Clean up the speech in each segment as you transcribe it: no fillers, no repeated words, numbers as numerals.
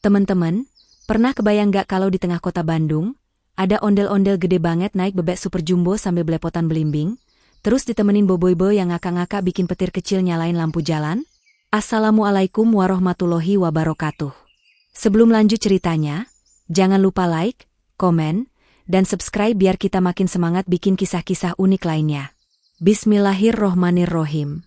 Temen-temen, pernah kebayang gak kalau di tengah kota Bandung, ada ondel-ondel gede banget naik bebek super jumbo sambil belepotan belimbing, terus ditemenin boboiboy yang ngakak-ngakak bikin petir kecil nyalain lampu jalan? Assalamualaikum warahmatullahi wabarakatuh. Sebelum lanjut ceritanya, jangan lupa like, komen, dan subscribe biar kita makin semangat bikin kisah-kisah unik lainnya. Bismillahirrohmanirrohim.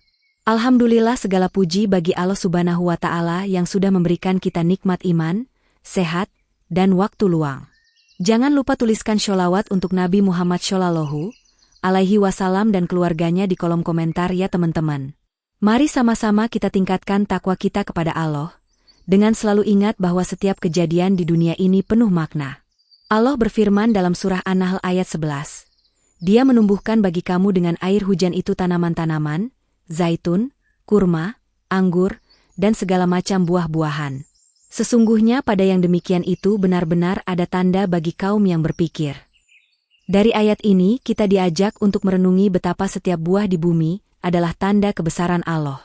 Alhamdulillah, segala puji bagi Allah Subhanahu wa Ta'ala yang sudah memberikan kita nikmat iman, sehat, dan waktu luang. Jangan lupa tuliskan sholawat untuk Nabi Muhammad Shallallahu Alaihi Wasallam dan keluarganya di kolom komentar ya teman-teman. Mari sama-sama kita tingkatkan takwa kita kepada Allah, dengan selalu ingat bahwa setiap kejadian di dunia ini penuh makna. Allah berfirman dalam surah An-Nahl ayat 11. Dia menumbuhkan bagi kamu dengan air hujan itu tanaman-tanaman, zaitun, kurma, anggur, dan segala macam buah-buahan. Sesungguhnya pada yang demikian itu benar-benar ada tanda bagi kaum yang berpikir. Dari ayat ini kita diajak untuk merenungi betapa setiap buah di bumi adalah tanda kebesaran Allah.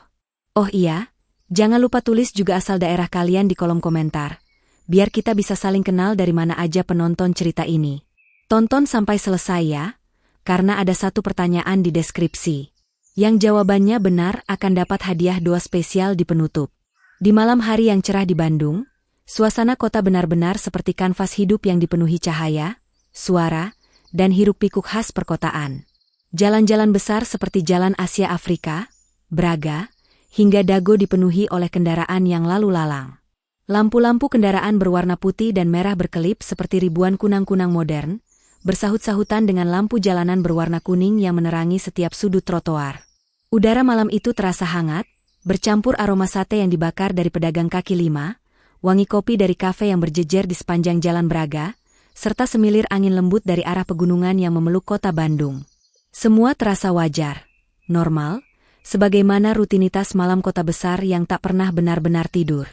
Oh iya, jangan lupa tulis juga asal daerah kalian di kolom komentar, biar kita bisa saling kenal dari mana aja penonton cerita ini. Tonton sampai selesai ya, karena ada satu pertanyaan di deskripsi. Yang jawabannya benar akan dapat hadiah doa spesial di penutup. Di malam hari yang cerah di Bandung, suasana kota benar-benar seperti kanvas hidup yang dipenuhi cahaya, suara, dan hiruk-pikuk khas perkotaan. Jalan-jalan besar seperti Jalan Asia Afrika, Braga, hingga Dago dipenuhi oleh kendaraan yang lalu lalang. Lampu-lampu kendaraan berwarna putih dan merah berkelip seperti ribuan kunang-kunang modern, bersahut-sahutan dengan lampu jalanan berwarna kuning yang menerangi setiap sudut trotoar. Udara malam itu terasa hangat, bercampur aroma sate yang dibakar dari pedagang kaki lima, wangi kopi dari kafe yang berjejer di sepanjang Jalan Braga, serta semilir angin lembut dari arah pegunungan yang memeluk kota Bandung. Semua terasa wajar, normal, sebagaimana rutinitas malam kota besar yang tak pernah benar-benar tidur.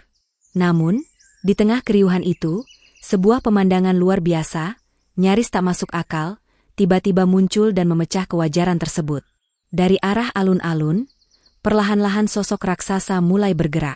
Namun, di tengah keriuhan itu, sebuah pemandangan luar biasa, nyaris tak masuk akal, tiba-tiba muncul dan memecah kewajaran tersebut. Dari arah alun-alun, perlahan-lahan sosok raksasa mulai bergerak.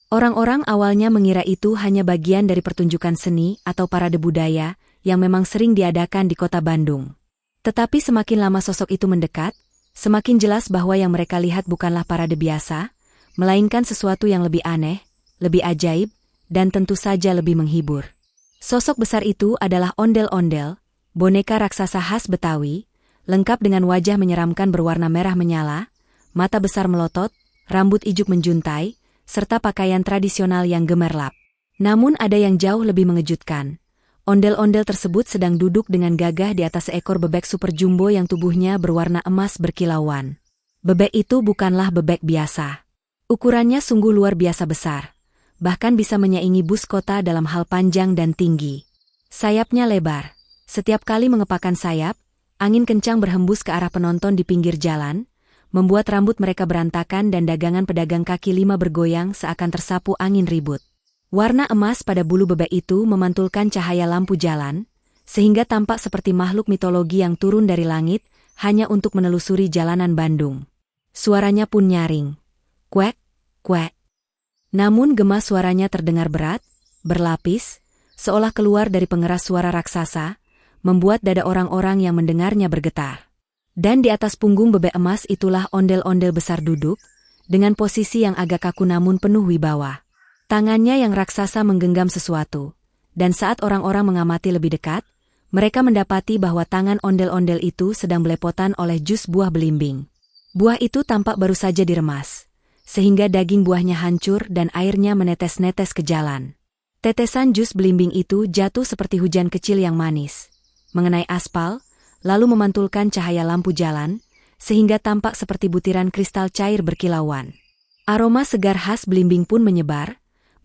Orang-orang awalnya mengira itu hanya bagian dari pertunjukan seni atau parade budaya yang memang sering diadakan di kota Bandung. Tetapi semakin lama sosok itu mendekat, semakin jelas bahwa yang mereka lihat bukanlah parade biasa, melainkan sesuatu yang lebih aneh, lebih ajaib, dan tentu saja lebih menghibur. Sosok besar itu adalah ondel-ondel, boneka raksasa khas Betawi, lengkap dengan wajah menyeramkan berwarna merah menyala, mata besar melotot, rambut ijuk menjuntai, serta pakaian tradisional yang gemerlap. Namun ada yang jauh lebih mengejutkan. Ondel-ondel tersebut sedang duduk dengan gagah di atas seekor bebek super jumbo yang tubuhnya berwarna emas berkilauan. Bebek itu bukanlah bebek biasa. Ukurannya sungguh luar biasa besar. Bahkan bisa menyaingi bus kota dalam hal panjang dan tinggi. Sayapnya lebar. Setiap kali mengepakkan sayap, angin kencang berhembus ke arah penonton di pinggir jalan, membuat rambut mereka berantakan dan dagangan pedagang kaki lima bergoyang seakan tersapu angin ribut. Warna emas pada bulu bebek itu memantulkan cahaya lampu jalan, sehingga tampak seperti makhluk mitologi yang turun dari langit hanya untuk menelusuri jalanan Bandung. Suaranya pun nyaring. Kuek, kuek. Namun gema suaranya terdengar berat, berlapis, seolah keluar dari pengeras suara raksasa, membuat dada orang-orang yang mendengarnya bergetar. Dan di atas punggung bebek emas itulah ondel-ondel besar duduk, dengan posisi yang agak kaku namun penuh wibawa. Tangannya yang raksasa menggenggam sesuatu, dan saat orang-orang mengamati lebih dekat, mereka mendapati bahwa tangan ondel-ondel itu sedang belepotan oleh jus buah belimbing. Buah itu tampak baru saja diremas, sehingga daging buahnya hancur dan airnya menetes-netes ke jalan. Tetesan jus belimbing itu jatuh seperti hujan kecil yang manis, mengenai aspal, lalu memantulkan cahaya lampu jalan, sehingga tampak seperti butiran kristal cair berkilauan. Aroma segar khas belimbing pun menyebar,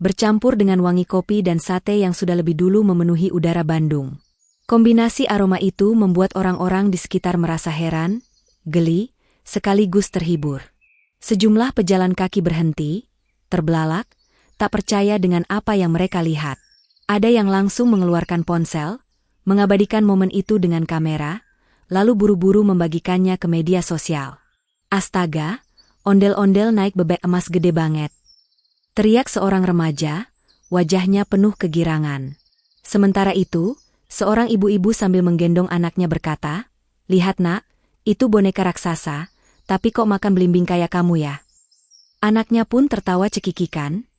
bercampur dengan wangi kopi dan sate yang sudah lebih dulu memenuhi udara Bandung. Kombinasi aroma itu membuat orang-orang di sekitar merasa heran, geli, sekaligus terhibur. Sejumlah pejalan kaki berhenti, terbelalak, tak percaya dengan apa yang mereka lihat. Ada yang langsung mengeluarkan ponsel, mengabadikan momen itu dengan kamera, lalu buru-buru membagikannya ke media sosial. Astaga, ondel-ondel naik bebek emas gede banget. Teriak seorang remaja, wajahnya penuh kegirangan. Sementara itu, seorang ibu-ibu sambil menggendong anaknya berkata, "Lihat nak, itu boneka raksasa, tapi kok makan belimbing kayak kamu ya?" Anaknya pun tertawa cekikikan,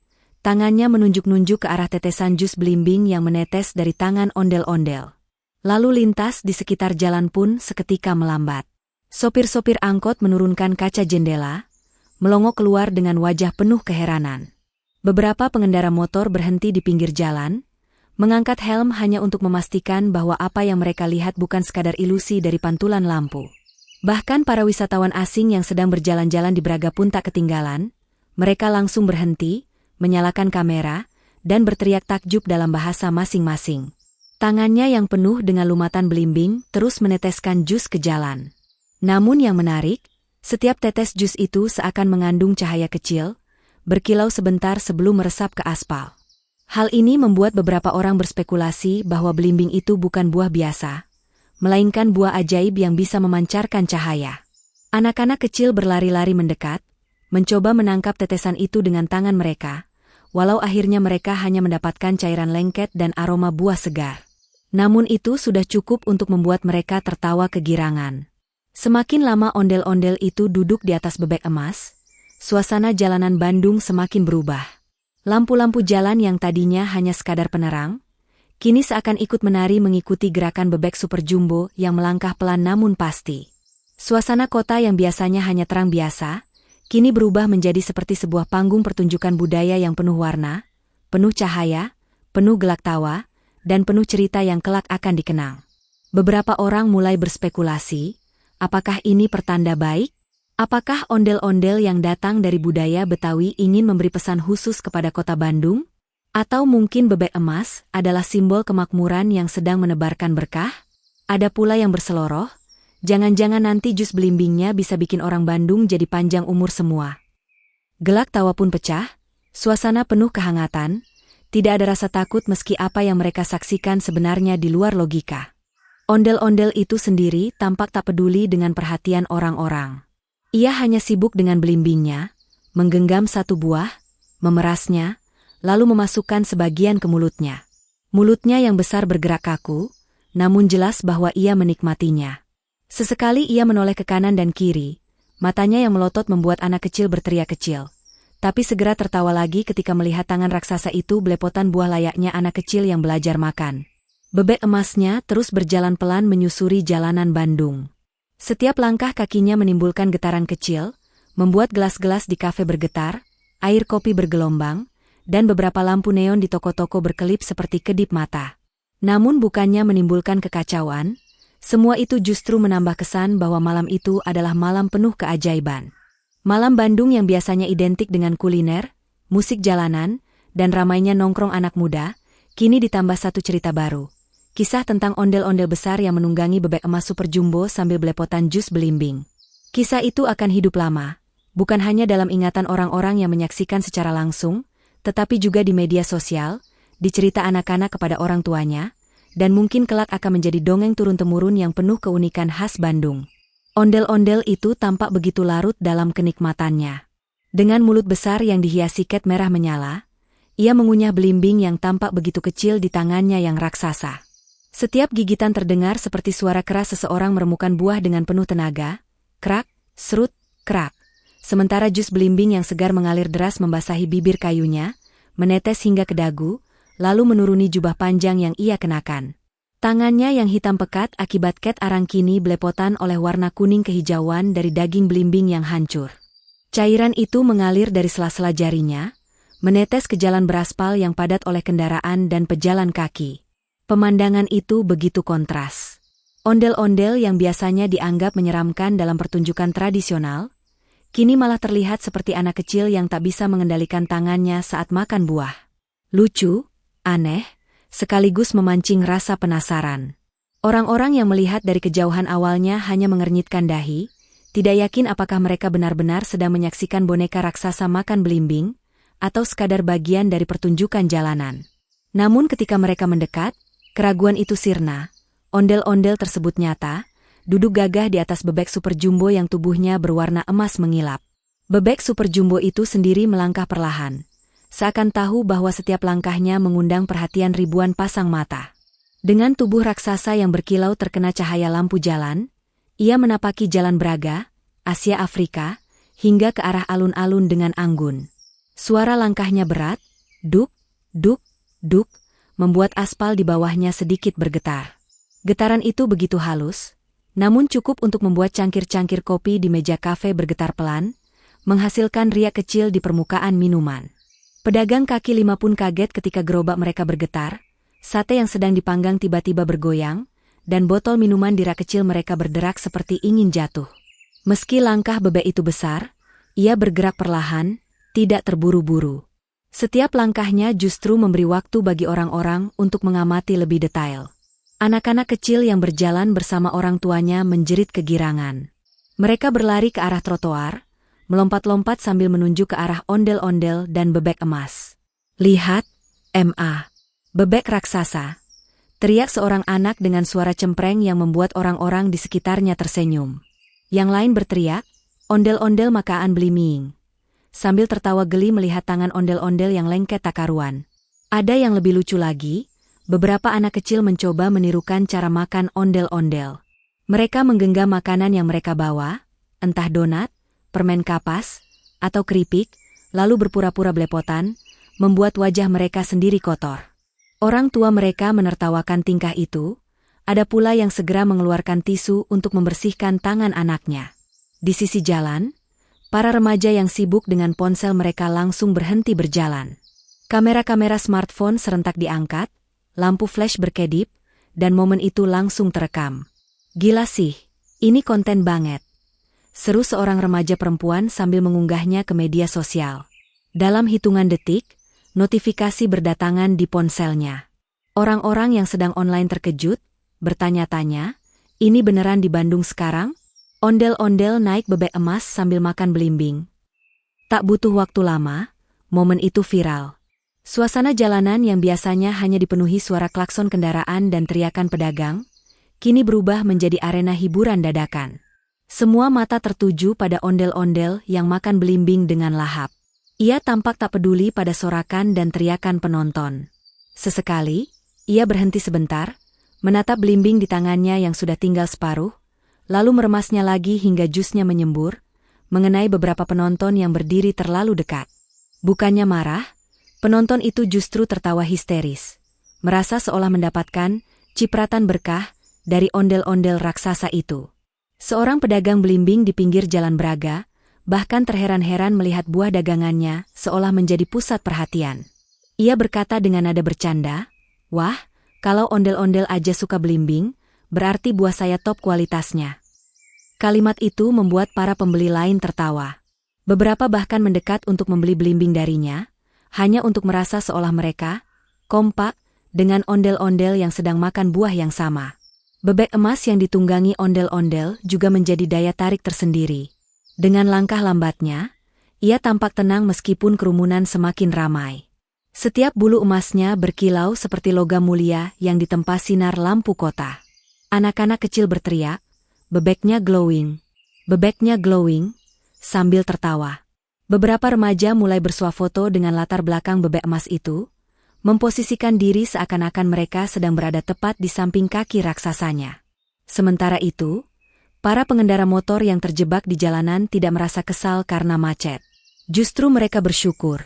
tangannya menunjuk-nunjuk ke arah tetesan jus belimbing yang menetes dari tangan ondel-ondel. Lalu lintas di sekitar jalan pun seketika melambat. Sopir-sopir angkot menurunkan kaca jendela, melongo keluar dengan wajah penuh keheranan. Beberapa pengendara motor berhenti di pinggir jalan, mengangkat helm hanya untuk memastikan bahwa apa yang mereka lihat bukan sekadar ilusi dari pantulan lampu. Bahkan para wisatawan asing yang sedang berjalan-jalan di Braga pun tak ketinggalan, mereka langsung berhenti, menyalakan kamera, dan berteriak takjub dalam bahasa masing-masing. Tangannya yang penuh dengan lumatan belimbing terus meneteskan jus ke jalan. Namun yang menarik, setiap tetes jus itu seakan mengandung cahaya kecil, berkilau sebentar sebelum meresap ke aspal. Hal ini membuat beberapa orang berspekulasi bahwa belimbing itu bukan buah biasa, melainkan buah ajaib yang bisa memancarkan cahaya. Anak-anak kecil berlari-lari mendekat, mencoba menangkap tetesan itu dengan tangan mereka, walau akhirnya mereka hanya mendapatkan cairan lengket dan aroma buah segar. Namun itu sudah cukup untuk membuat mereka tertawa kegirangan. Semakin lama ondel-ondel itu duduk di atas bebek emas, suasana jalanan Bandung semakin berubah. Lampu-lampu jalan yang tadinya hanya sekadar penerang, kini seakan ikut menari mengikuti gerakan bebek super jumbo yang melangkah pelan namun pasti. Suasana kota yang biasanya hanya terang biasa, kini berubah menjadi seperti sebuah panggung pertunjukan budaya yang penuh warna, penuh cahaya, penuh gelak tawa, dan penuh cerita yang kelak akan dikenang. Beberapa orang mulai berspekulasi, apakah ini pertanda baik? Apakah ondel-ondel yang datang dari budaya Betawi ingin memberi pesan khusus kepada kota Bandung? Atau mungkin bebek emas adalah simbol kemakmuran yang sedang menebarkan berkah? Ada pula yang berseloroh, jangan-jangan nanti jus belimbingnya bisa bikin orang Bandung jadi panjang umur semua. Gelak tawa pun pecah, suasana penuh kehangatan, tidak ada rasa takut meski apa yang mereka saksikan sebenarnya di luar logika. Ondel-ondel itu sendiri tampak tak peduli dengan perhatian orang-orang. Ia hanya sibuk dengan belimbingnya, menggenggam satu buah, memerasnya, lalu memasukkan sebagian ke mulutnya. Mulutnya yang besar bergerak kaku, namun jelas bahwa ia menikmatinya. Sesekali ia menoleh ke kanan dan kiri, matanya yang melotot membuat anak kecil berteriak kecil. Tapi segera tertawa lagi ketika melihat tangan raksasa itu belepotan buah layaknya anak kecil yang belajar makan. Bebek emasnya terus berjalan pelan menyusuri jalanan Bandung. Setiap langkah kakinya menimbulkan getaran kecil, membuat gelas-gelas di kafe bergetar, air kopi bergelombang, dan beberapa lampu neon di toko-toko berkelip seperti kedip mata. Namun bukannya menimbulkan kekacauan, semua itu justru menambah kesan bahwa malam itu adalah malam penuh keajaiban. Malam Bandung yang biasanya identik dengan kuliner, musik jalanan, dan ramainya nongkrong anak muda, kini ditambah satu cerita baru. Kisah tentang ondel-ondel besar yang menunggangi bebek emas super jumbo sambil belepotan jus belimbing. Kisah itu akan hidup lama, bukan hanya dalam ingatan orang-orang yang menyaksikan secara langsung, tetapi juga di media sosial, di cerita anak-anak kepada orang tuanya, dan mungkin kelak akan menjadi dongeng turun-temurun yang penuh keunikan khas Bandung. Ondel-ondel itu tampak begitu larut dalam kenikmatannya. Dengan mulut besar yang dihiasi cat merah menyala, ia mengunyah belimbing yang tampak begitu kecil di tangannya yang raksasa. Setiap gigitan terdengar seperti suara keras seseorang meremukan buah dengan penuh tenaga, krak, serut, krak. Sementara jus belimbing yang segar mengalir deras membasahi bibir kayunya, menetes hingga ke dagu, lalu menuruni jubah panjang yang ia kenakan. Tangannya yang hitam pekat akibat cat arang kini belepotan oleh warna kuning kehijauan dari daging belimbing yang hancur. Cairan itu mengalir dari sela-sela jarinya, menetes ke jalan beraspal yang padat oleh kendaraan dan pejalan kaki. Pemandangan itu begitu kontras. Ondel-ondel yang biasanya dianggap menyeramkan dalam pertunjukan tradisional, kini malah terlihat seperti anak kecil yang tak bisa mengendalikan tangannya saat makan buah. Lucu, aneh, sekaligus memancing rasa penasaran. Orang-orang yang melihat dari kejauhan awalnya hanya mengernyitkan dahi, tidak yakin apakah mereka benar-benar sedang menyaksikan boneka raksasa makan belimbing, atau sekadar bagian dari pertunjukan jalanan. Namun ketika mereka mendekat, keraguan itu sirna. Ondel-ondel tersebut nyata, duduk gagah di atas bebek super jumbo yang tubuhnya berwarna emas mengilap. Bebek super jumbo itu sendiri melangkah perlahan, seakan tahu bahwa setiap langkahnya mengundang perhatian ribuan pasang mata. Dengan tubuh raksasa yang berkilau terkena cahaya lampu jalan, ia menapaki jalan Braga, Asia Afrika, hingga ke arah alun-alun dengan anggun. Suara langkahnya berat, duk, duk, duk, membuat aspal di bawahnya sedikit bergetar. Getaran itu begitu halus, namun cukup untuk membuat cangkir-cangkir kopi di meja kafe bergetar pelan, menghasilkan riak kecil di permukaan minuman. Pedagang kaki lima pun kaget ketika gerobak mereka bergetar, sate yang sedang dipanggang tiba-tiba bergoyang, dan botol minuman di rak kecil mereka berderak seperti ingin jatuh. Meski langkah bebek itu besar, ia bergerak perlahan, tidak terburu-buru. Setiap langkahnya justru memberi waktu bagi orang-orang untuk mengamati lebih detail. Anak-anak kecil yang berjalan bersama orang tuanya menjerit kegirangan. Mereka berlari ke arah trotoar, melompat-lompat sambil menunjuk ke arah ondel-ondel dan bebek emas. "Lihat, Ma. Bebek raksasa!" teriak seorang anak dengan suara cempreng yang membuat orang-orang di sekitarnya tersenyum. Yang lain berteriak, "Ondel-ondel makaan bliming!" sambil tertawa geli melihat tangan ondel-ondel yang lengket tak karuan. Ada yang lebih lucu lagi, beberapa anak kecil mencoba menirukan cara makan ondel-ondel. Mereka menggenggam makanan yang mereka bawa, entah donat, permen kapas, atau keripik, lalu berpura-pura belepotan, membuat wajah mereka sendiri kotor. Orang tua mereka menertawakan tingkah itu, ada pula yang segera mengeluarkan tisu untuk membersihkan tangan anaknya. Di sisi jalan, para remaja yang sibuk dengan ponsel mereka langsung berhenti berjalan. Kamera-kamera smartphone serentak diangkat, lampu flash berkedip, dan momen itu langsung terekam. "Gila sih, ini konten banget," seru seorang remaja perempuan sambil mengunggahnya ke media sosial. Dalam hitungan detik, notifikasi berdatangan di ponselnya. Orang-orang yang sedang online terkejut, bertanya-tanya, "Ini beneran di Bandung sekarang?" Ondel-ondel naik bebek emas sambil makan belimbing. Tak butuh waktu lama, momen itu viral. Suasana jalanan yang biasanya hanya dipenuhi suara klakson kendaraan dan teriakan pedagang, kini berubah menjadi arena hiburan dadakan. Semua mata tertuju pada ondel-ondel yang makan belimbing dengan lahap. Ia tampak tak peduli pada sorakan dan teriakan penonton. Sesekali, ia berhenti sebentar, menatap belimbing di tangannya yang sudah tinggal separuh, lalu meremasnya lagi hingga jusnya menyembur, mengenai beberapa penonton yang berdiri terlalu dekat. Bukannya marah, penonton itu justru tertawa histeris, merasa seolah mendapatkan cipratan berkah dari ondel-ondel raksasa itu. Seorang pedagang belimbing di pinggir jalan Braga, bahkan terheran-heran melihat buah dagangannya seolah menjadi pusat perhatian. Ia berkata dengan nada bercanda, "Wah, kalau ondel-ondel aja suka belimbing, berarti buah saya top kualitasnya." Kalimat itu membuat para pembeli lain tertawa. Beberapa bahkan mendekat untuk membeli belimbing darinya, hanya untuk merasa seolah mereka kompak dengan ondel-ondel yang sedang makan buah yang sama. Bebek emas yang ditunggangi ondel-ondel juga menjadi daya tarik tersendiri. Dengan langkah lambatnya, ia tampak tenang meskipun kerumunan semakin ramai. Setiap bulu emasnya berkilau seperti logam mulia yang ditempa sinar lampu kota. Anak-anak kecil berteriak, "Bebeknya glowing, bebeknya glowing," sambil tertawa. Beberapa remaja mulai bersuah foto dengan latar belakang bebek emas itu, memposisikan diri seakan-akan mereka sedang berada tepat di samping kaki raksasanya. Sementara itu, para pengendara motor yang terjebak di jalanan tidak merasa kesal karena macet. Justru mereka bersyukur,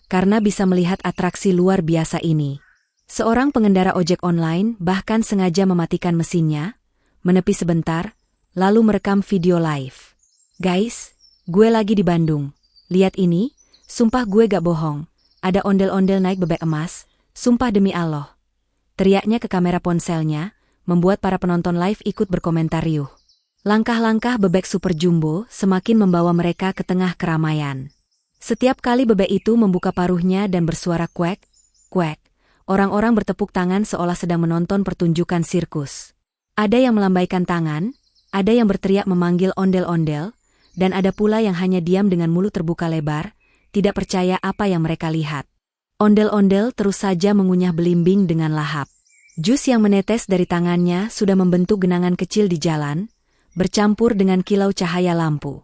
karena bisa melihat atraksi luar biasa ini. Seorang pengendara ojek online bahkan sengaja mematikan mesinnya, menepi sebentar, lalu merekam video live. "Guys, gue lagi di Bandung. Lihat ini, sumpah gue gak bohong. Ada ondel-ondel naik bebek emas, sumpah demi Allah." Teriaknya ke kamera ponselnya, membuat para penonton live ikut berkomentar riuh. Langkah-langkah bebek super jumbo semakin membawa mereka ke tengah keramaian. Setiap kali bebek itu membuka paruhnya dan bersuara kuek, kuek, orang-orang bertepuk tangan seolah sedang menonton pertunjukan sirkus. Ada yang melambaikan tangan, ada yang berteriak memanggil ondel-ondel, dan ada pula yang hanya diam dengan mulut terbuka lebar, tidak percaya apa yang mereka lihat. Ondel-ondel terus saja mengunyah belimbing dengan lahap. Jus yang menetes dari tangannya sudah membentuk genangan kecil di jalan, bercampur dengan kilau cahaya lampu.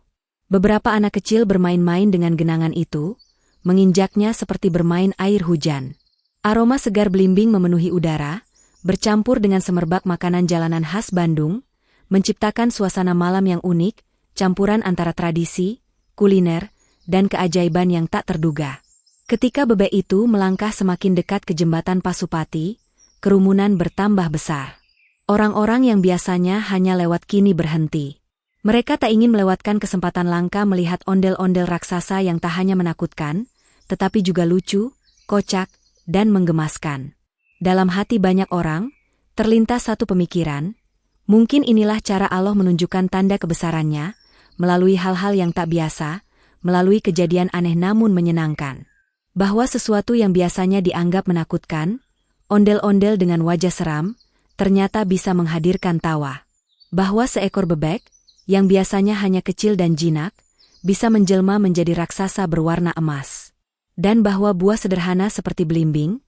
Beberapa anak kecil bermain-main dengan genangan itu, menginjaknya seperti bermain air hujan. Aroma segar belimbing memenuhi udara, bercampur dengan semerbak makanan jalanan khas Bandung, menciptakan suasana malam yang unik, campuran antara tradisi, kuliner, dan keajaiban yang tak terduga. Ketika bebek itu melangkah semakin dekat ke jembatan Pasupati, kerumunan bertambah besar. Orang-orang yang biasanya hanya lewat kini berhenti. Mereka tak ingin melewatkan kesempatan langka melihat ondel-ondel raksasa yang tak hanya menakutkan, tetapi juga lucu, kocak, dan menggemaskan. Dalam hati banyak orang, terlintas satu pemikiran, mungkin inilah cara Allah menunjukkan tanda kebesarannya, melalui hal-hal yang tak biasa, melalui kejadian aneh namun menyenangkan. Bahwa sesuatu yang biasanya dianggap menakutkan, ondel-ondel dengan wajah seram, ternyata bisa menghadirkan tawa. Bahwa seekor bebek, yang biasanya hanya kecil dan jinak, bisa menjelma menjadi raksasa berwarna emas. Dan bahwa buah sederhana seperti belimbing,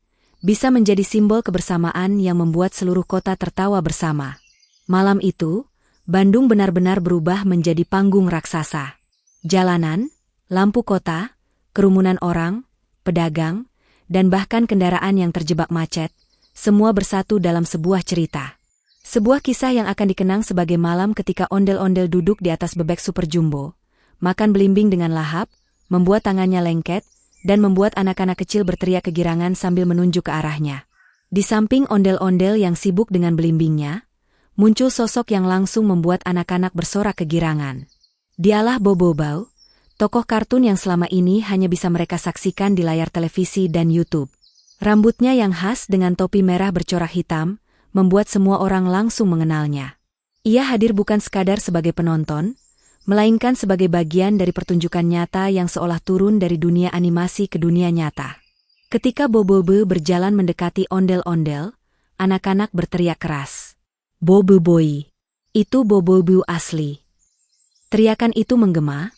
bisa menjadi simbol kebersamaan yang membuat seluruh kota tertawa bersama. Malam itu, Bandung benar-benar berubah menjadi panggung raksasa. Jalanan, lampu kota, kerumunan orang, pedagang, dan bahkan kendaraan yang terjebak macet, semua bersatu dalam sebuah cerita. Sebuah kisah yang akan dikenang sebagai malam ketika ondel-ondel duduk di atas bebek super jumbo, makan belimbing dengan lahap, membuat tangannya lengket, dan membuat anak-anak kecil berteriak kegirangan sambil menunjuk ke arahnya. Di samping ondel-ondel yang sibuk dengan belimbingnya, muncul sosok yang langsung membuat anak-anak bersorak kegirangan. Dialah Bobo Bau, tokoh kartun yang selama ini hanya bisa mereka saksikan di layar televisi dan YouTube. Rambutnya yang khas dengan topi merah bercorak hitam, membuat semua orang langsung mengenalnya. Ia hadir bukan sekadar sebagai penonton, melainkan sebagai bagian dari pertunjukan nyata yang seolah turun dari dunia animasi ke dunia nyata. Ketika Bobo Bau berjalan mendekati ondel-ondel, anak-anak berteriak keras. Bobo Boy, itu Bobo Bau asli. Teriakan itu menggema,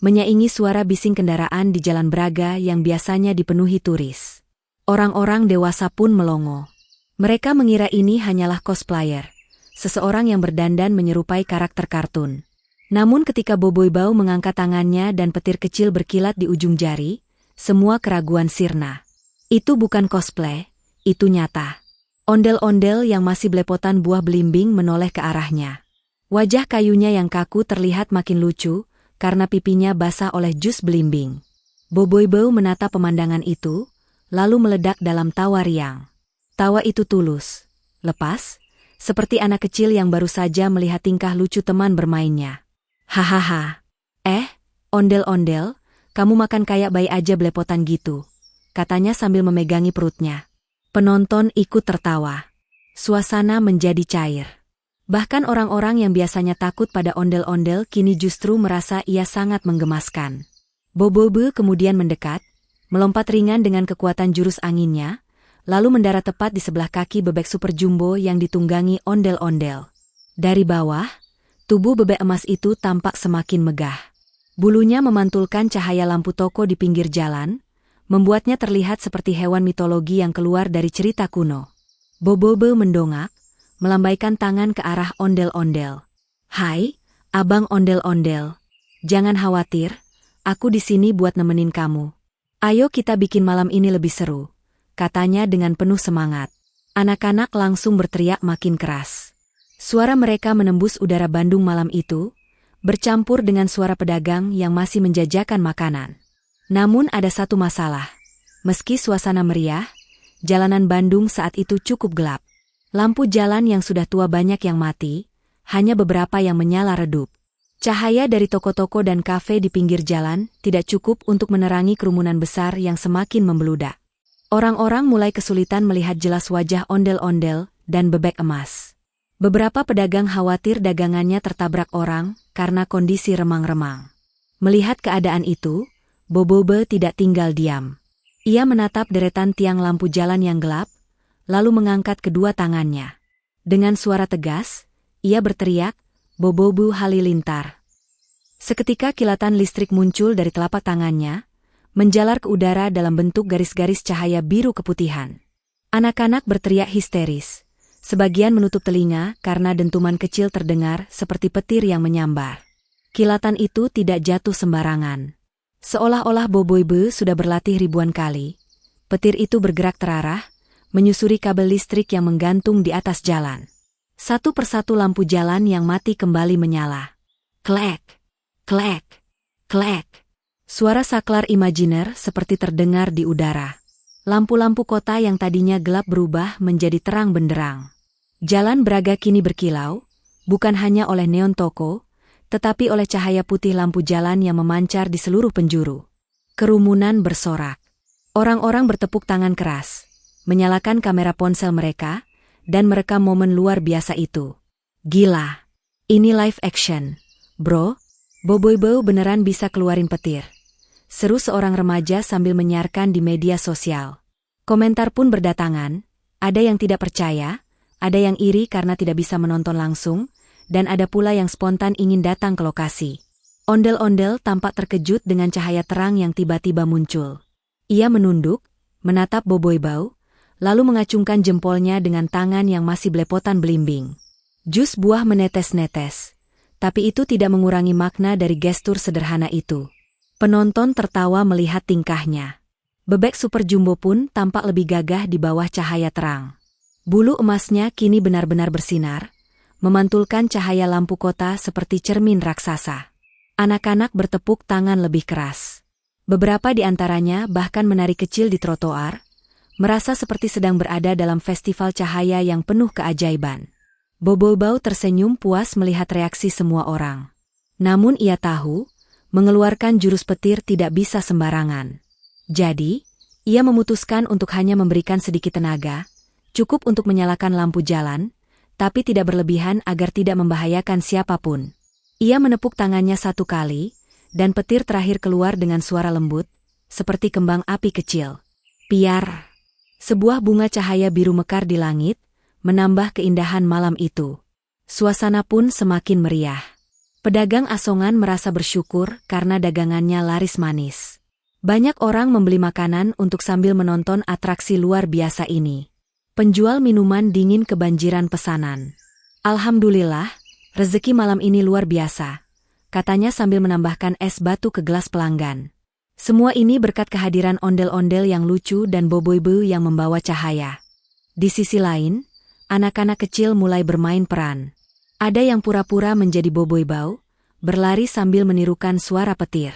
menyaingi suara bising kendaraan di Jalan Braga yang biasanya dipenuhi turis. Orang-orang dewasa pun melongo. Mereka mengira ini hanyalah cosplayer, seseorang yang berdandan menyerupai karakter kartun. Namun ketika Bobo Bau mengangkat tangannya dan petir kecil berkilat di ujung jari, semua keraguan sirna. Itu bukan cosplay, itu nyata. Ondel-ondel yang masih belepotan buah belimbing menoleh ke arahnya. Wajah kayunya yang kaku terlihat makin lucu, karena pipinya basah oleh jus belimbing. Bobo Bau menatap pemandangan itu, lalu meledak dalam tawa riang. Tawa itu tulus, lepas, seperti anak kecil yang baru saja melihat tingkah lucu teman bermainnya. Hahaha. Ondel-ondel, kamu makan kayak bayi aja belepotan gitu, katanya sambil memegangi perutnya. Penonton ikut tertawa. Suasana menjadi cair. Bahkan orang-orang yang biasanya takut pada ondel-ondel kini justru merasa ia sangat menggemaskan. Bobo Bau kemudian mendekat, melompat ringan dengan kekuatan jurus anginnya, lalu mendarat tepat di sebelah kaki bebek super jumbo yang ditunggangi ondel-ondel. Dari bawah, tubuh bebek emas itu tampak semakin megah. Bulunya memantulkan cahaya lampu toko di pinggir jalan, membuatnya terlihat seperti hewan mitologi yang keluar dari cerita kuno. Bobo Bau mendongak, melambaikan tangan ke arah ondel-ondel. Hai, abang ondel-ondel. Jangan khawatir, aku di sini buat nemenin kamu. Ayo kita bikin malam ini lebih seru, katanya dengan penuh semangat. Anak-anak langsung berteriak makin keras. Suara mereka menembus udara Bandung malam itu, bercampur dengan suara pedagang yang masih menjajakan makanan. Namun ada satu masalah. Meski suasana meriah, jalanan Bandung saat itu cukup gelap. Lampu jalan yang sudah tua banyak yang mati, hanya beberapa yang menyala redup. Cahaya dari toko-toko dan kafe di pinggir jalan tidak cukup untuk menerangi kerumunan besar yang semakin membeludak. Orang-orang mulai kesulitan melihat jelas wajah ondel-ondel dan bebek emas. Beberapa pedagang khawatir dagangannya tertabrak orang karena kondisi remang-remang. Melihat keadaan itu, Bobo Bau tidak tinggal diam. Ia menatap deretan tiang lampu jalan yang gelap, lalu mengangkat kedua tangannya. Dengan suara tegas, ia berteriak, Bobo Bau Halilintar. Seketika kilatan listrik muncul dari telapak tangannya, menjalar ke udara dalam bentuk garis-garis cahaya biru keputihan. Anak-anak berteriak histeris. Sebagian menutup telinga karena dentuman kecil terdengar seperti petir yang menyambar. Kilatan itu tidak jatuh sembarangan. Seolah-olah Boboibo sudah berlatih ribuan kali, petir itu bergerak terarah, menyusuri kabel listrik yang menggantung di atas jalan. Satu persatu lampu jalan yang mati kembali menyala. Klek, klek, klek. Suara saklar imajiner seperti terdengar di udara. Lampu-lampu kota yang tadinya gelap berubah menjadi terang benderang. Jalan Braga kini berkilau, bukan hanya oleh neon toko, tetapi oleh cahaya putih lampu jalan yang memancar di seluruh penjuru. Kerumunan bersorak. Orang-orang bertepuk tangan keras, menyalakan kamera ponsel mereka, dan merekam momen luar biasa itu. Gila. Ini live action. Bro, Boboibo beneran bisa keluarin petir. Seru seorang remaja sambil menyiarkan di media sosial. Komentar pun berdatangan, ada yang tidak percaya, ada yang iri karena tidak bisa menonton langsung, dan ada pula yang spontan ingin datang ke lokasi. Ondel-ondel tampak terkejut dengan cahaya terang yang tiba-tiba muncul. Ia menunduk, menatap Boboibo, lalu mengacungkan jempolnya dengan tangan yang masih belepotan belimbing. Jus buah menetes-netes, tapi itu tidak mengurangi makna dari gestur sederhana itu. Penonton tertawa melihat tingkahnya. Bebek super jumbo pun tampak lebih gagah di bawah cahaya terang. Bulu emasnya kini benar-benar bersinar, memantulkan cahaya lampu kota seperti cermin raksasa. Anak-anak bertepuk tangan lebih keras. Beberapa di antaranya bahkan menari kecil di trotoar, merasa seperti sedang berada dalam festival cahaya yang penuh keajaiban. Boboibo tersenyum puas melihat reaksi semua orang. Namun ia tahu, mengeluarkan jurus petir tidak bisa sembarangan. Jadi, ia memutuskan untuk hanya memberikan sedikit tenaga, cukup untuk menyalakan lampu jalan, tapi tidak berlebihan agar tidak membahayakan siapapun. Ia menepuk tangannya satu kali, dan petir terakhir keluar dengan suara lembut, seperti kembang api kecil. Piar! Sebuah bunga cahaya biru mekar di langit, menambah keindahan malam itu. Suasana pun semakin meriah. Pedagang asongan merasa bersyukur karena dagangannya laris manis. Banyak orang membeli makanan untuk sambil menonton atraksi luar biasa ini. Penjual minuman dingin kebanjiran pesanan. Alhamdulillah, rezeki malam ini luar biasa, katanya sambil menambahkan es batu ke gelas pelanggan. Semua ini berkat kehadiran ondel-ondel yang lucu dan Boboibo yang membawa cahaya. Di sisi lain, anak-anak kecil mulai bermain peran. Ada yang pura-pura menjadi Boboibo, berlari sambil menirukan suara petir.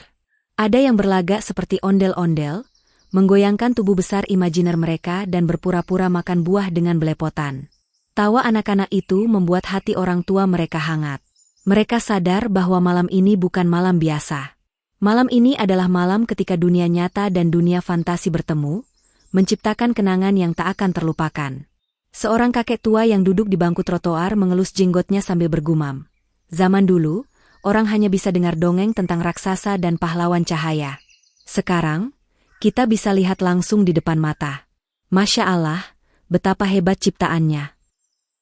Ada yang berlagak seperti ondel-ondel, menggoyangkan tubuh besar imajiner mereka dan berpura-pura makan buah dengan belepotan. Tawa anak-anak itu membuat hati orang tua mereka hangat. Mereka sadar bahwa malam ini bukan malam biasa. Malam ini adalah malam ketika dunia nyata dan dunia fantasi bertemu, menciptakan kenangan yang tak akan terlupakan. Seorang kakek tua yang duduk di bangku trotoar mengelus jenggotnya sambil bergumam. Zaman dulu, orang hanya bisa dengar dongeng tentang raksasa dan pahlawan cahaya. Sekarang, kita bisa lihat langsung di depan mata. Masya Allah, betapa hebat ciptaannya.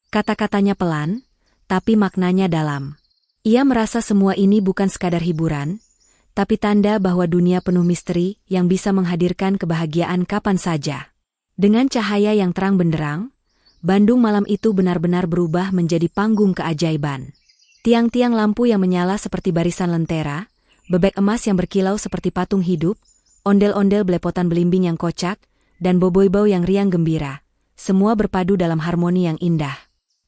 Kata-katanya pelan, tapi maknanya dalam. Ia merasa semua ini bukan sekadar hiburan, tapi tanda bahwa dunia penuh misteri yang bisa menghadirkan kebahagiaan kapan saja. Dengan cahaya yang terang benderang, Bandung malam itu benar-benar berubah menjadi panggung keajaiban. Tiang-tiang lampu yang menyala seperti barisan lentera, bebek emas yang berkilau seperti patung hidup, ondel-ondel belepotan belimbing yang kocak, dan Boboibo yang riang gembira, semua berpadu dalam harmoni yang indah.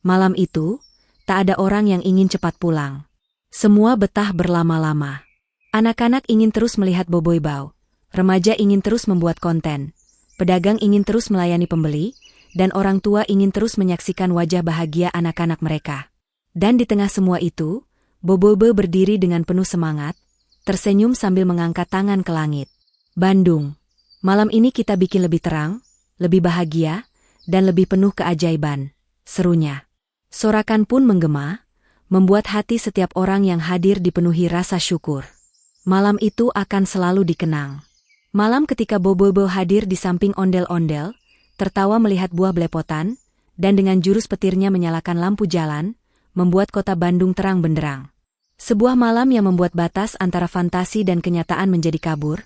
Malam itu, tak ada orang yang ingin cepat pulang. Semua betah berlama-lama. Anak-anak ingin terus melihat Boboibo, remaja ingin terus membuat konten, pedagang ingin terus melayani pembeli, dan orang tua ingin terus menyaksikan wajah bahagia anak-anak mereka. Dan di tengah semua itu, Boboibo berdiri dengan penuh semangat, tersenyum sambil mengangkat tangan ke langit. Bandung, malam ini kita bikin lebih terang, lebih bahagia, dan lebih penuh keajaiban, serunya. Sorakan pun menggema, membuat hati setiap orang yang hadir dipenuhi rasa syukur. Malam itu akan selalu dikenang. Malam ketika Boboibo hadir di samping ondel-ondel, tertawa melihat buah belepotan, dan dengan jurus petirnya menyalakan lampu jalan, membuat kota Bandung terang benderang. Sebuah malam yang membuat batas antara fantasi dan kenyataan menjadi kabur,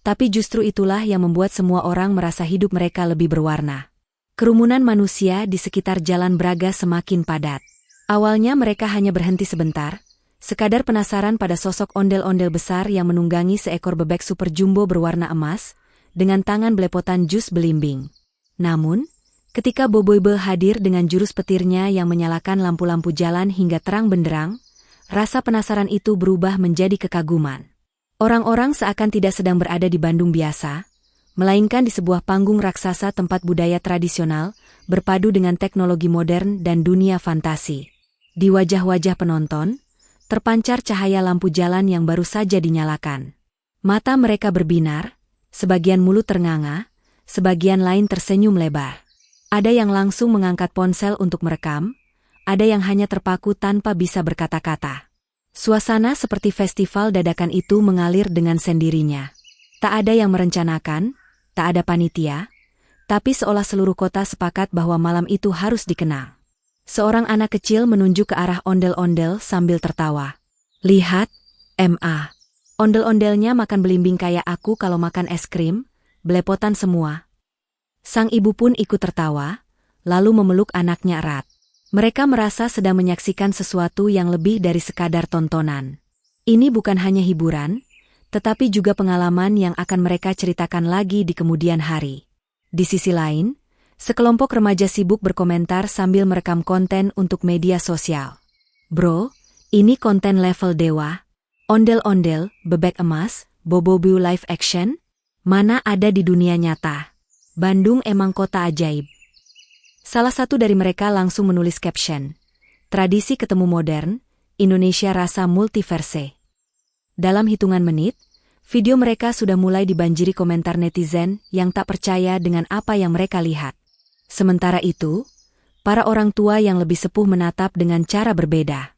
tapi justru itulah yang membuat semua orang merasa hidup mereka lebih berwarna. Kerumunan manusia di sekitar Jalan Braga semakin padat. Awalnya mereka hanya berhenti sebentar, Sekadar penasaran pada sosok ondel-ondel besar yang menunggangi seekor bebek super jumbo berwarna emas, dengan tangan belepotan jus belimbing. Namun, ketika Boboibo hadir dengan jurus petirnya yang menyalakan lampu-lampu jalan hingga terang benderang, rasa penasaran itu berubah menjadi kekaguman. Orang-orang seakan tidak sedang berada di Bandung biasa, melainkan di sebuah panggung raksasa tempat budaya tradisional, berpadu dengan teknologi modern dan dunia fantasi. Di wajah-wajah penonton, terpancar cahaya lampu jalan yang baru saja dinyalakan. Mata mereka berbinar, sebagian mulut ternganga, sebagian lain tersenyum lebar. Ada yang langsung mengangkat ponsel untuk merekam, ada yang hanya terpaku tanpa bisa berkata-kata. Suasana seperti festival dadakan itu mengalir dengan sendirinya. Tak ada yang merencanakan, tak ada panitia, tapi seolah seluruh kota sepakat bahwa malam itu harus dikenang. Seorang anak kecil menunjuk ke arah ondel-ondel sambil tertawa. Lihat, Ma. Ondel-ondelnya makan belimbing kayak aku kalau makan es krim, belepotan semua. Sang ibu pun ikut tertawa, lalu memeluk anaknya erat. Mereka merasa sedang menyaksikan sesuatu yang lebih dari sekadar tontonan. Ini bukan hanya hiburan, tetapi juga pengalaman yang akan mereka ceritakan lagi di kemudian hari. Di sisi lain, sekelompok remaja sibuk berkomentar sambil merekam konten untuk media sosial. Bro, ini konten level dewa. Ondel-ondel, bebek emas, Boboibo live action? Mana ada di dunia nyata? Bandung emang kota ajaib. Salah satu dari mereka langsung menulis caption, "Tradisi ketemu modern, Indonesia rasa multiverse." Dalam hitungan menit, video mereka sudah mulai dibanjiri komentar netizen yang tak percaya dengan apa yang mereka lihat. Sementara itu, para orang tua yang lebih sepuh menatap dengan cara berbeda.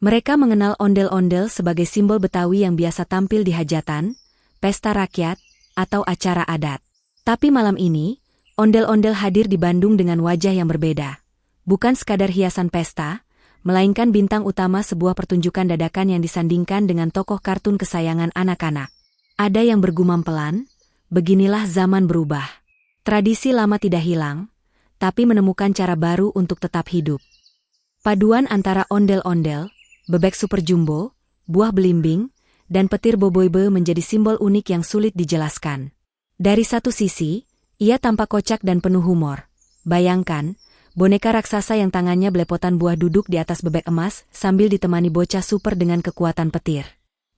Mereka mengenal ondel-ondel sebagai simbol Betawi yang biasa tampil di hajatan, pesta rakyat, atau acara adat. Tapi malam ini, ondel-ondel hadir di Bandung dengan wajah yang berbeda. Bukan sekadar hiasan pesta, melainkan bintang utama sebuah pertunjukan dadakan yang disandingkan dengan tokoh kartun kesayangan anak-anak. Ada yang bergumam pelan, beginilah zaman berubah. Tradisi lama tidak hilang, tapi menemukan cara baru untuk tetap hidup. Paduan antara ondel-ondel, bebek super jumbo, buah belimbing, dan petir Boboibo menjadi simbol unik yang sulit dijelaskan. Dari satu sisi, ia tampak kocak dan penuh humor. Bayangkan, boneka raksasa yang tangannya belepotan buah duduk di atas bebek emas sambil ditemani bocah super dengan kekuatan petir.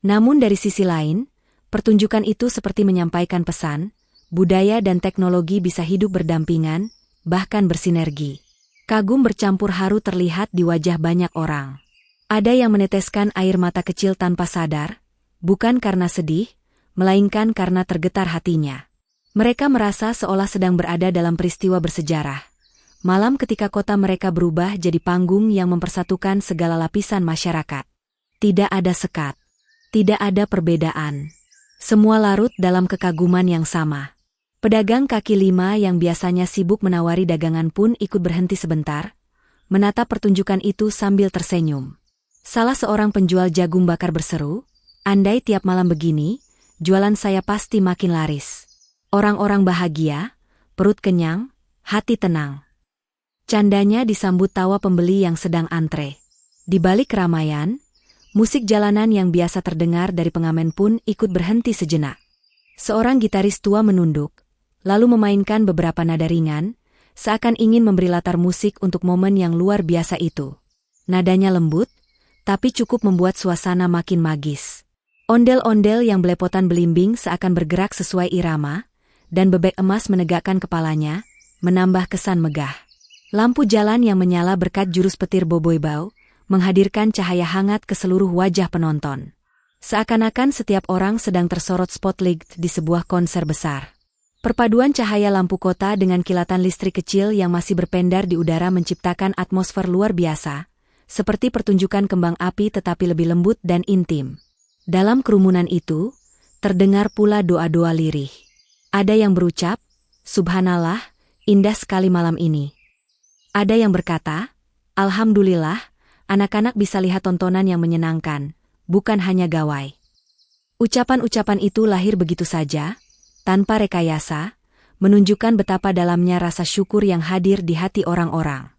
Namun dari sisi lain, pertunjukan itu seperti menyampaikan pesan, budaya dan teknologi bisa hidup berdampingan, bahkan bersinergi. Kagum bercampur haru terlihat di wajah banyak orang. Ada yang meneteskan air mata kecil tanpa sadar, bukan karena sedih, melainkan karena tergetar hatinya. Mereka merasa seolah sedang berada dalam peristiwa bersejarah. Malam ketika kota mereka berubah jadi panggung yang mempersatukan segala lapisan masyarakat. Tidak ada sekat. Tidak ada perbedaan. Semua larut dalam kekaguman yang sama. Pedagang kaki lima yang biasanya sibuk menawari dagangan pun ikut berhenti sebentar, menatap pertunjukan itu sambil tersenyum. Salah seorang penjual jagung bakar berseru, "Andai tiap malam begini, jualan saya pasti makin laris." Orang-orang bahagia, perut kenyang, hati tenang. Candanya disambut tawa pembeli yang sedang antre. Di balik keramaian, musik jalanan yang biasa terdengar dari pengamen pun ikut berhenti sejenak. Seorang gitaris tua menunduk, lalu memainkan beberapa nada ringan, seakan ingin memberi latar musik untuk momen yang luar biasa itu. Nadanya lembut, tapi cukup membuat suasana makin magis. Ondel-ondel yang belepotan belimbing seakan bergerak sesuai irama, dan bebek emas menegakkan kepalanya, menambah kesan megah. Lampu jalan yang menyala berkat jurus petir Boboibo, menghadirkan cahaya hangat ke seluruh wajah penonton. Seakan-akan setiap orang sedang tersorot spotlight di sebuah konser besar. Perpaduan cahaya lampu kota dengan kilatan listrik kecil yang masih berpendar di udara menciptakan atmosfer luar biasa, seperti pertunjukan kembang api tetapi lebih lembut dan intim. Dalam kerumunan itu, terdengar pula doa-doa lirih. Ada yang berucap, "Subhanallah, indah sekali malam ini." Ada yang berkata, "Alhamdulillah, anak-anak bisa lihat tontonan yang menyenangkan, bukan hanya gawai." Ucapan-ucapan itu lahir begitu saja, tanpa rekayasa, menunjukkan betapa dalamnya rasa syukur yang hadir di hati orang-orang.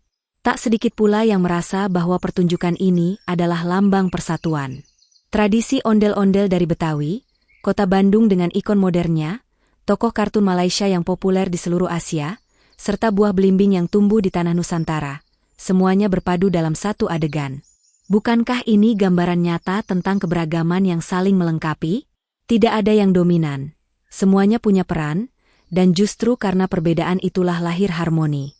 Tak sedikit pula yang merasa bahwa pertunjukan ini adalah lambang persatuan. Tradisi ondel-ondel dari Betawi, kota Bandung dengan ikon modernnya, tokoh kartun Malaysia yang populer di seluruh Asia, serta buah belimbing yang tumbuh di tanah Nusantara, semuanya berpadu dalam satu adegan. Bukankah ini gambaran nyata tentang keberagaman yang saling melengkapi? Tidak ada yang dominan. Semuanya punya peran, dan justru karena perbedaan itulah lahir harmoni.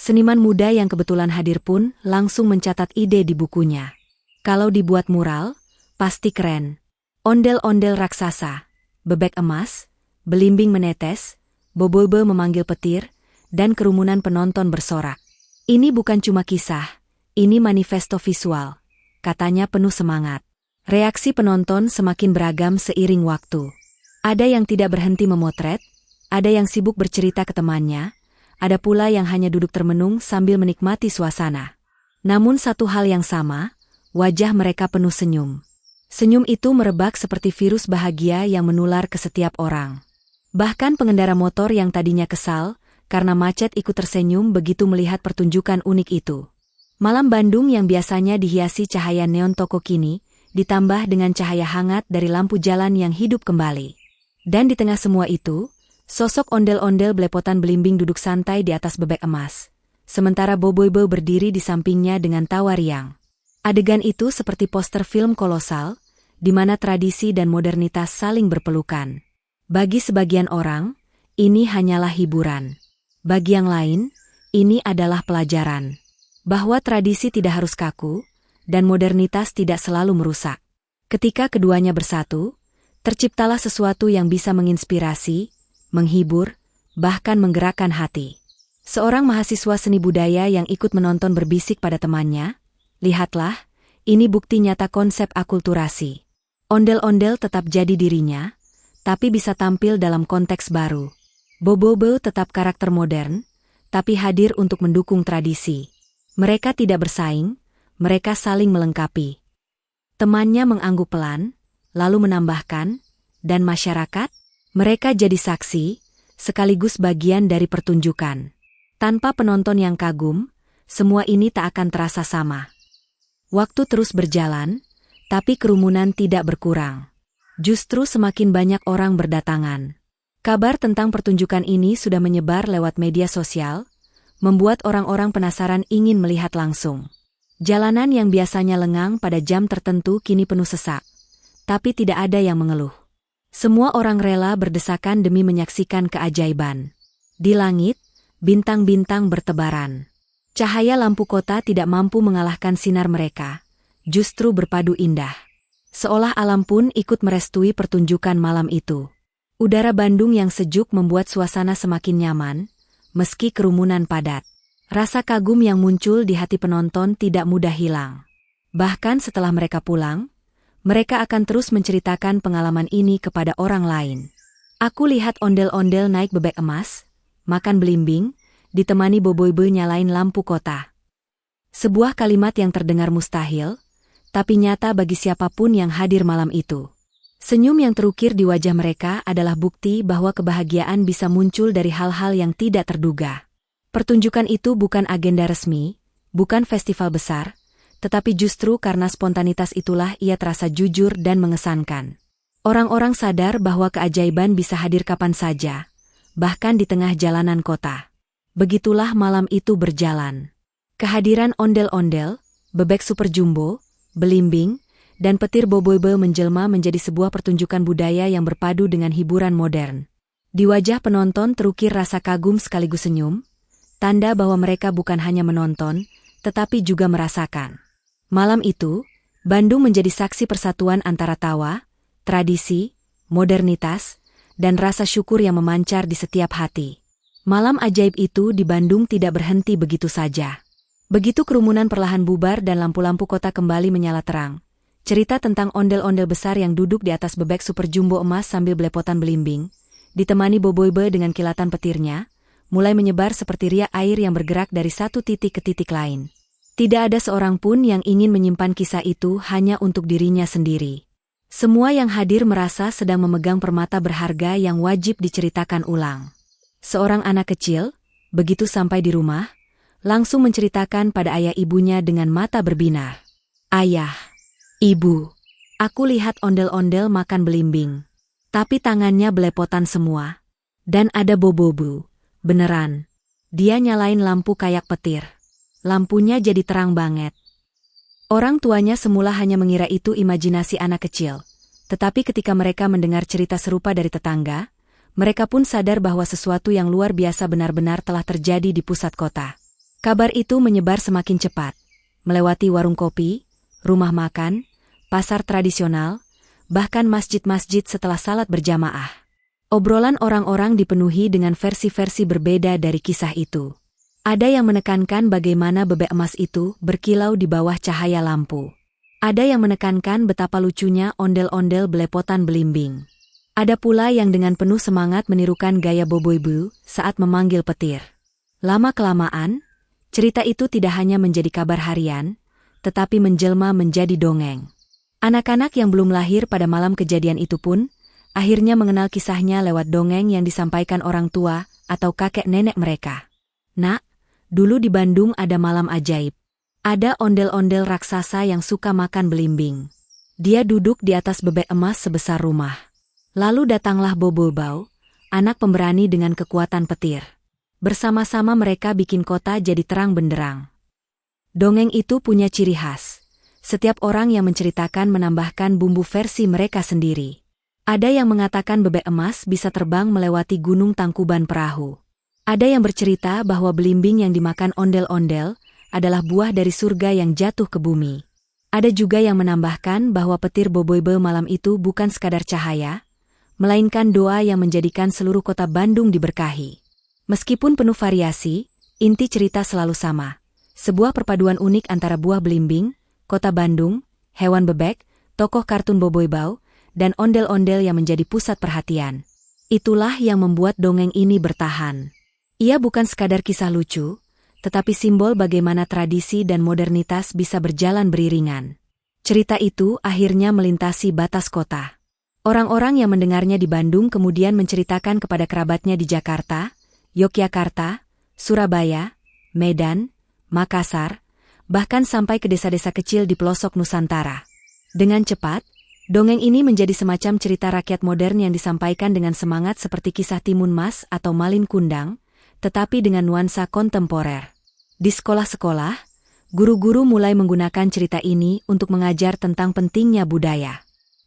Seniman muda yang kebetulan hadir pun langsung mencatat ide di bukunya. Kalau dibuat mural, pasti keren. Ondel-ondel raksasa, bebek emas, belimbing menetes, boboibo memanggil petir, dan kerumunan penonton bersorak. Ini bukan cuma kisah, ini manifesto visual, katanya penuh semangat. Reaksi penonton semakin beragam seiring waktu. Ada yang tidak berhenti memotret, ada yang sibuk bercerita ke temannya, ada pula yang hanya duduk termenung sambil menikmati suasana. Namun satu hal yang sama, wajah mereka penuh senyum. Senyum itu merebak seperti virus bahagia yang menular ke setiap orang. Bahkan pengendara motor yang tadinya kesal karena macet ikut tersenyum begitu melihat pertunjukan unik itu. Malam Bandung yang biasanya dihiasi cahaya neon toko kini, ditambah dengan cahaya hangat dari lampu jalan yang hidup kembali. Dan di tengah semua itu, sosok ondel-ondel belepotan belimbing duduk santai di atas bebek emas. Sementara boboibo berdiri di sampingnya dengan tawa riang. Adegan itu seperti poster film kolosal, di mana tradisi dan modernitas saling berpelukan. Bagi sebagian orang, ini hanyalah hiburan. Bagi yang lain, ini adalah pelajaran. Bahwa tradisi tidak harus kaku, dan modernitas tidak selalu merusak. Ketika keduanya bersatu, terciptalah sesuatu yang bisa menginspirasi, menghibur, bahkan menggerakkan hati. Seorang mahasiswa seni budaya yang ikut menonton berbisik pada temannya, "Lihatlah, ini bukti nyata konsep akulturasi. Ondel-ondel tetap jadi dirinya, tapi bisa tampil dalam konteks baru. Boboibo tetap karakter modern, tapi hadir untuk mendukung tradisi. Mereka tidak bersaing, mereka saling melengkapi." Temannya mengangguk pelan, lalu menambahkan, "Dan masyarakat? Mereka jadi saksi, sekaligus bagian dari pertunjukan. Tanpa penonton yang kagum, semua ini tak akan terasa sama." Waktu terus berjalan, tapi kerumunan tidak berkurang. Justru semakin banyak orang berdatangan. Kabar tentang pertunjukan ini sudah menyebar lewat media sosial, membuat orang-orang penasaran ingin melihat langsung. Jalanan yang biasanya lengang pada jam tertentu kini penuh sesak, tapi tidak ada yang mengeluh. Semua orang rela berdesakan demi menyaksikan keajaiban. Di langit, bintang-bintang bertebaran. Cahaya lampu kota tidak mampu mengalahkan sinar mereka, justru berpadu indah. Seolah alam pun ikut merestui pertunjukan malam itu. Udara Bandung yang sejuk membuat suasana semakin nyaman, meski kerumunan padat. Rasa kagum yang muncul di hati penonton tidak mudah hilang. Bahkan setelah mereka pulang, mereka akan terus menceritakan pengalaman ini kepada orang lain. "Aku lihat ondel-ondel naik bebek emas, makan belimbing, ditemani boboibo nyalain lampu kota." Sebuah kalimat yang terdengar mustahil, tapi nyata bagi siapapun yang hadir malam itu. Senyum yang terukir di wajah mereka adalah bukti bahwa kebahagiaan bisa muncul dari hal-hal yang tidak terduga. Pertunjukan itu bukan agenda resmi, bukan festival besar, tetapi justru karena spontanitas itulah ia terasa jujur dan mengesankan. Orang-orang sadar bahwa keajaiban bisa hadir kapan saja, bahkan di tengah jalanan kota. Begitulah malam itu berjalan. Kehadiran ondel-ondel, bebek super jumbo, belimbing, dan petir boboibo menjelma menjadi sebuah pertunjukan budaya yang berpadu dengan hiburan modern. Di wajah penonton terukir rasa kagum sekaligus senyum, tanda bahwa mereka bukan hanya menonton, tetapi juga merasakan. Malam itu, Bandung menjadi saksi persatuan antara tawa, tradisi, modernitas, dan rasa syukur yang memancar di setiap hati. Malam ajaib itu di Bandung tidak berhenti begitu saja. Begitu kerumunan perlahan bubar dan lampu-lampu kota kembali menyala terang, cerita tentang ondel-ondel besar yang duduk di atas bebek super jumbo emas sambil belepotan belimbing, ditemani boboibo dengan kilatan petirnya, mulai menyebar seperti riak air yang bergerak dari satu titik ke titik lain. Tidak ada seorang pun yang ingin menyimpan kisah itu hanya untuk dirinya sendiri. Semua yang hadir merasa sedang memegang permata berharga yang wajib diceritakan ulang. Seorang anak kecil, begitu sampai di rumah, langsung menceritakan pada ayah ibunya dengan mata berbinar. "Ayah, ibu, aku lihat ondel-ondel makan belimbing. Tapi tangannya belepotan semua. Dan ada boboibo, beneran." Dia nyalain lampu kayak petir. Lampunya jadi terang banget. Orang tuanya semula hanya mengira itu imajinasi anak kecil. Tetapi ketika mereka mendengar cerita serupa dari tetangga, mereka pun sadar bahwa sesuatu yang luar biasa benar-benar telah terjadi di pusat kota. Kabar itu menyebar semakin cepat, melewati warung kopi, rumah makan, pasar tradisional, bahkan masjid-masjid setelah salat berjamaah. Obrolan orang-orang dipenuhi dengan versi-versi berbeda dari kisah itu. Ada yang menekankan bagaimana bebek emas itu berkilau di bawah cahaya lampu. Ada yang menekankan betapa lucunya ondel-ondel belepotan belimbing. Ada pula yang dengan penuh semangat menirukan gaya boboibo saat memanggil petir. Lama-kelamaan, cerita itu tidak hanya menjadi kabar harian, tetapi menjelma menjadi dongeng. Anak-anak yang belum lahir pada malam kejadian itu pun akhirnya mengenal kisahnya lewat dongeng yang disampaikan orang tua atau kakek nenek mereka. "Nak, dulu di Bandung ada malam ajaib. Ada ondel-ondel raksasa yang suka makan belimbing. Dia duduk di atas bebek emas sebesar rumah. Lalu datanglah boboibo, anak pemberani dengan kekuatan petir. Bersama-sama mereka bikin kota jadi terang benderang." Dongeng itu punya ciri khas. Setiap orang yang menceritakan menambahkan bumbu versi mereka sendiri. Ada yang mengatakan bebek emas bisa terbang melewati gunung Tangkuban Perahu. Ada yang bercerita bahwa belimbing yang dimakan ondel-ondel adalah buah dari surga yang jatuh ke bumi. Ada juga yang menambahkan bahwa petir boboibo malam itu bukan sekadar cahaya, melainkan doa yang menjadikan seluruh kota Bandung diberkahi. Meskipun penuh variasi, inti cerita selalu sama. Sebuah perpaduan unik antara buah belimbing, kota Bandung, hewan bebek, tokoh kartun boboibo, dan ondel-ondel yang menjadi pusat perhatian. Itulah yang membuat dongeng ini bertahan. Ia bukan sekadar kisah lucu, tetapi simbol bagaimana tradisi dan modernitas bisa berjalan beriringan. Cerita itu akhirnya melintasi batas kota. Orang-orang yang mendengarnya di Bandung kemudian menceritakan kepada kerabatnya di Jakarta, Yogyakarta, Surabaya, Medan, Makassar, bahkan sampai ke desa-desa kecil di pelosok Nusantara. Dengan cepat, dongeng ini menjadi semacam cerita rakyat modern yang disampaikan dengan semangat seperti kisah Timun Mas atau Malin Kundang, tetapi dengan nuansa kontemporer. Di sekolah-sekolah, guru-guru mulai menggunakan cerita ini untuk mengajar tentang pentingnya budaya.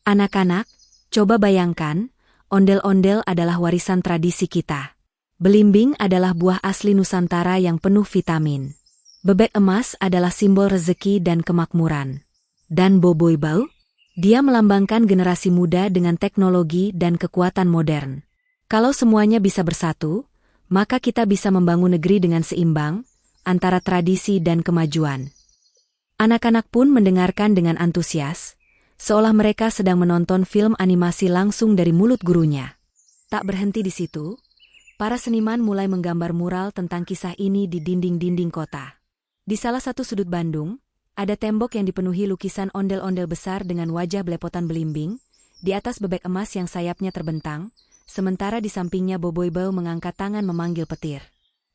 Anak-anak, coba bayangkan, ondel-ondel adalah warisan tradisi kita. Belimbing adalah buah asli Nusantara yang penuh vitamin. Bebek emas adalah simbol rezeki dan kemakmuran. Dan boboibo? Dia melambangkan generasi muda dengan teknologi dan kekuatan modern. Kalau semuanya bisa bersatu, maka kita bisa membangun negeri dengan seimbang, antara tradisi dan kemajuan. Anak-anak pun mendengarkan dengan antusias, seolah mereka sedang menonton film animasi langsung dari mulut gurunya. Tak berhenti di situ, para seniman mulai menggambar mural tentang kisah ini di dinding-dinding kota. Di salah satu sudut Bandung, ada tembok yang dipenuhi lukisan ondel-ondel besar dengan wajah belepotan belimbing, di atas bebek emas yang sayapnya terbentang, sementara di sampingnya boboibo mengangkat tangan memanggil petir.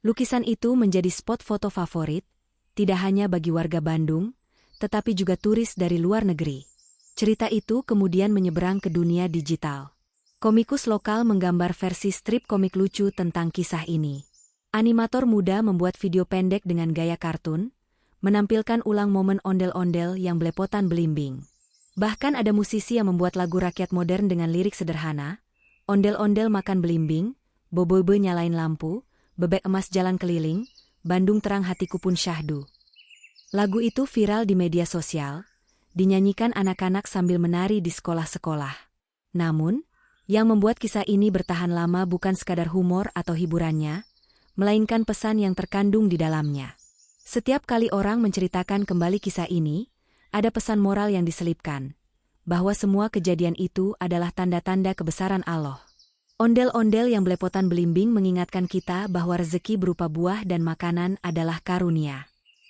Lukisan itu menjadi spot foto favorit, tidak hanya bagi warga Bandung, tetapi juga turis dari luar negeri. Cerita itu kemudian menyeberang ke dunia digital. Komikus lokal menggambar versi strip komik lucu tentang kisah ini. Animator muda membuat video pendek dengan gaya kartun, menampilkan ulang momen ondel-ondel yang belepotan belimbing. Bahkan ada musisi yang membuat lagu rakyat modern dengan lirik sederhana, ondel-ondel makan belimbing, boboibo nyalain lampu, bebek emas jalan keliling, Bandung terang hatiku pun syahdu. Lagu itu viral di media sosial, dinyanyikan anak-anak sambil menari di sekolah-sekolah. Namun, yang membuat kisah ini bertahan lama bukan sekadar humor atau hiburannya, melainkan pesan yang terkandung di dalamnya. Setiap kali orang menceritakan kembali kisah ini, ada pesan moral yang diselipkan, bahwa semua kejadian itu adalah tanda-tanda kebesaran Allah. Ondel-ondel yang belepotan belimbing mengingatkan kita bahwa rezeki berupa buah dan makanan adalah karunia.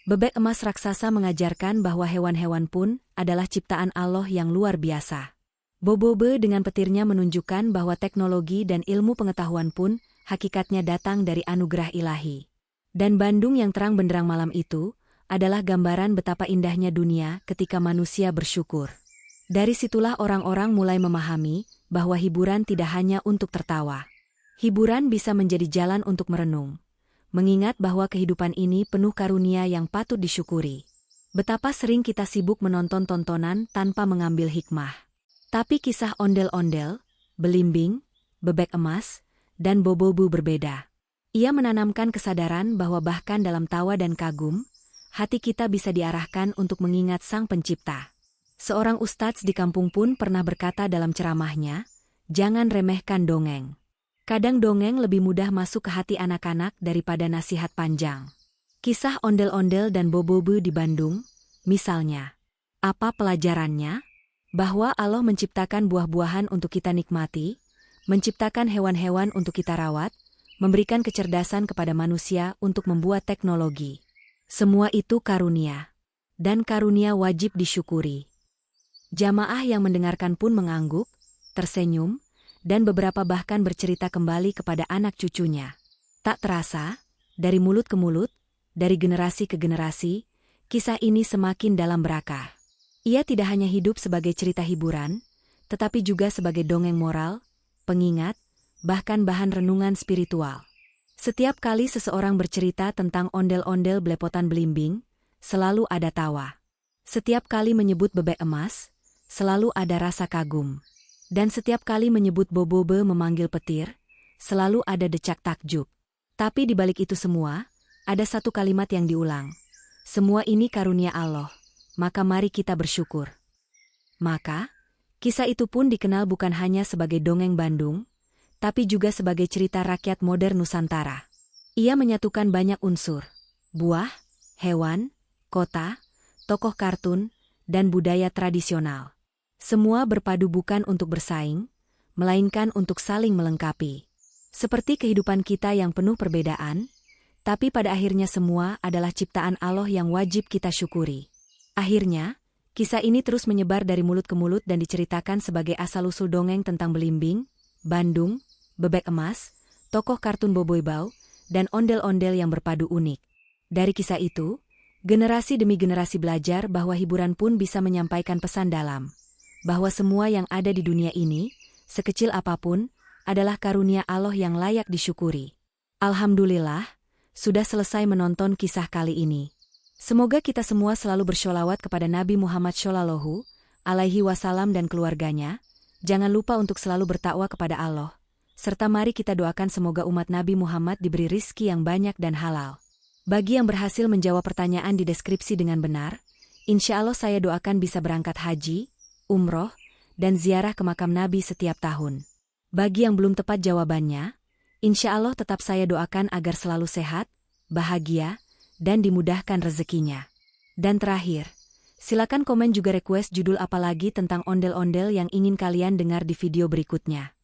Bebek emas raksasa mengajarkan bahwa hewan-hewan pun adalah ciptaan Allah yang luar biasa. Boboibo dengan petirnya menunjukkan bahwa teknologi dan ilmu pengetahuan pun hakikatnya datang dari anugerah ilahi. Dan Bandung yang terang benderang malam itu adalah gambaran betapa indahnya dunia ketika manusia bersyukur. Dari situlah orang-orang mulai memahami bahwa hiburan tidak hanya untuk tertawa. Hiburan bisa menjadi jalan untuk merenung, mengingat bahwa kehidupan ini penuh karunia yang patut disyukuri. Betapa sering kita sibuk menonton tontonan tanpa mengambil hikmah. Tapi kisah ondel-ondel, belimbing, bebek emas, dan boboiboy berbeda. Ia menanamkan kesadaran bahwa bahkan dalam tawa dan kagum, hati kita bisa diarahkan untuk mengingat Sang Pencipta. Seorang ustadz di kampung pun pernah berkata dalam ceramahnya, "Jangan remehkan dongeng. Kadang dongeng lebih mudah masuk ke hati anak-anak daripada nasihat panjang." Kisah ondel-ondel dan boboiboy di Bandung, misalnya. Apa pelajarannya? Bahwa Allah menciptakan buah-buahan untuk kita nikmati, menciptakan hewan-hewan untuk kita rawat, memberikan kecerdasan kepada manusia untuk membuat teknologi. Semua itu karunia. Dan karunia wajib disyukuri. Jamaah yang mendengarkan pun mengangguk, tersenyum, dan beberapa bahkan bercerita kembali kepada anak cucunya. Tak terasa, dari mulut ke mulut, dari generasi ke generasi, kisah ini semakin dalam berakar. Ia tidak hanya hidup sebagai cerita hiburan, tetapi juga sebagai dongeng moral, pengingat, bahkan bahan renungan spiritual. Setiap kali seseorang bercerita tentang ondel-ondel belepotan belimbing, selalu ada tawa. Setiap kali menyebut bebek emas, selalu ada rasa kagum. Dan setiap kali menyebut boboiboy memanggil petir, selalu ada decak takjub. Tapi di balik itu semua, ada satu kalimat yang diulang. Semua ini karunia Allah, maka mari kita bersyukur. Maka, kisah itu pun dikenal bukan hanya sebagai dongeng Bandung, tapi juga sebagai cerita rakyat modern Nusantara. Ia menyatukan banyak unsur, buah, hewan, kota, tokoh kartun, dan budaya tradisional. Semua berpadu bukan untuk bersaing, melainkan untuk saling melengkapi. Seperti kehidupan kita yang penuh perbedaan, tapi pada akhirnya semua adalah ciptaan Allah yang wajib kita syukuri. Akhirnya, kisah ini terus menyebar dari mulut ke mulut dan diceritakan sebagai asal-usul dongeng tentang belimbing, Bandung, bebek emas, tokoh kartun boboiboy, dan ondel-ondel yang berpadu unik. Dari kisah itu, generasi demi generasi belajar bahwa hiburan pun bisa menyampaikan pesan dalam. Bahwa semua yang ada di dunia ini, sekecil apapun, adalah karunia Allah yang layak disyukuri. Alhamdulillah, sudah selesai menonton kisah kali ini. Semoga kita semua selalu bersholawat kepada Nabi Muhammad Shallallahu Alaihi Wasallam dan keluarganya. Jangan lupa untuk selalu bertakwa kepada Allah. Serta mari kita doakan semoga umat Nabi Muhammad diberi rizki yang banyak dan halal. Bagi yang berhasil menjawab pertanyaan di deskripsi dengan benar, insya Allah saya doakan bisa berangkat haji, umroh, dan ziarah ke makam Nabi setiap tahun. Bagi yang belum tepat jawabannya, insya Allah tetap saya doakan agar selalu sehat, bahagia, dan dimudahkan rezekinya. Dan terakhir, silakan komen juga request judul apa lagi tentang ondel-ondel yang ingin kalian dengar di video berikutnya.